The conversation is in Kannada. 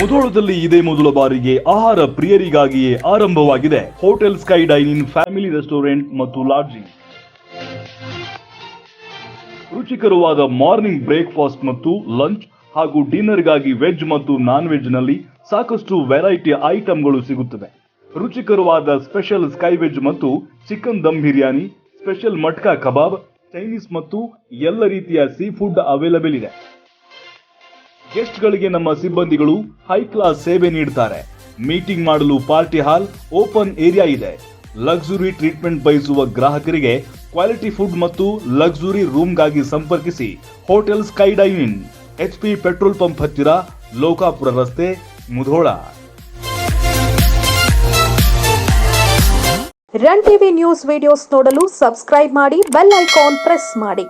ಮುಧೋಳದಲ್ಲಿ ಇದೇ ಮೊದಲ ಬಾರಿಗೆ ಆಹಾರ ಪ್ರಿಯರಿಗಾಗಿಯೇ ಆರಂಭವಾಗಿದೆ hotel sky dining family restaurant ಮತ್ತು ಲಾಡ್ಜಿಂಗ್. ರುಚಿಕರವಾದ ಮಾರ್ನಿಂಗ್ ಬ್ರೇಕ್ಫಾಸ್ಟ್ ಮತ್ತು ಲಂಚ್ ಹಾಗೂ ಡಿನ್ನರ್ಗಾಗಿ ವೆಜ್ ಮತ್ತು ನಾನ್ ವೆಜ್ ನಲ್ಲಿ ಸಾಕಷ್ಟು ವೆರೈಟಿ ಐಟಂಗಳು ಸಿಗುತ್ತವೆ. ರುಚಿಕರವಾದ ಸ್ಪೆಷಲ್ ಸ್ಕೈ ವೆಜ್ ಮತ್ತು ಚಿಕನ್ ದಮ್ ಬಿರಿಯಾನಿ, ಸ್ಪೆಷಲ್ ಮಟ್ಕಾ ಕಬಾಬ್, ಚೈನೀಸ್ ಮತ್ತು ಎಲ್ಲ ರೀತಿಯ ಸೀ ಫುಡ್ ಅವೈಲಬಲ್ ಇದೆ. ಗೆಸ್ಟ್ ಗಳಿಗೆ ನಮ್ಮ ಸಿಬ್ಬಂದಿಗಳು ಹೈ ಕ್ಲಾಸ್ ಸೇವೆ ನೀಡುತ್ತಾರೆ. ಮೀಟಿಂಗ್ ಮಾಡಲು ಪಾರ್ಟಿ ಹಾಲ್, ಓಪನ್ ಏರಿಯಾ ಇದೆ. ಲಕ್ಸುರಿ ಟ್ರೀಟ್ಮೆಂಟ್ ಬಯಸುವ ಗ್ರಾಹಕರಿಗೆ ಕ್ವಾಲಿಟಿ ಫುಡ್ ಮತ್ತು ಲಕ್ಸುರಿ ರೂಮ್ಗಾಗಿ ಸಂಪರ್ಕಿಸಿ hotel sky dining, HP petrol pump ಹತ್ತಿರ, ಲೋಕಾಪುರ ರಸ್ತೆ, Mudhol. Run TV news videos ನೋಡಲು ಸಬ್ಸ್ಕ್ರೈಬ್ ಮಾಡಿ, ಬೆಲ್ ಐಕಾನ್ ಪ್ರೆಸ್ ಮಾಡಿ.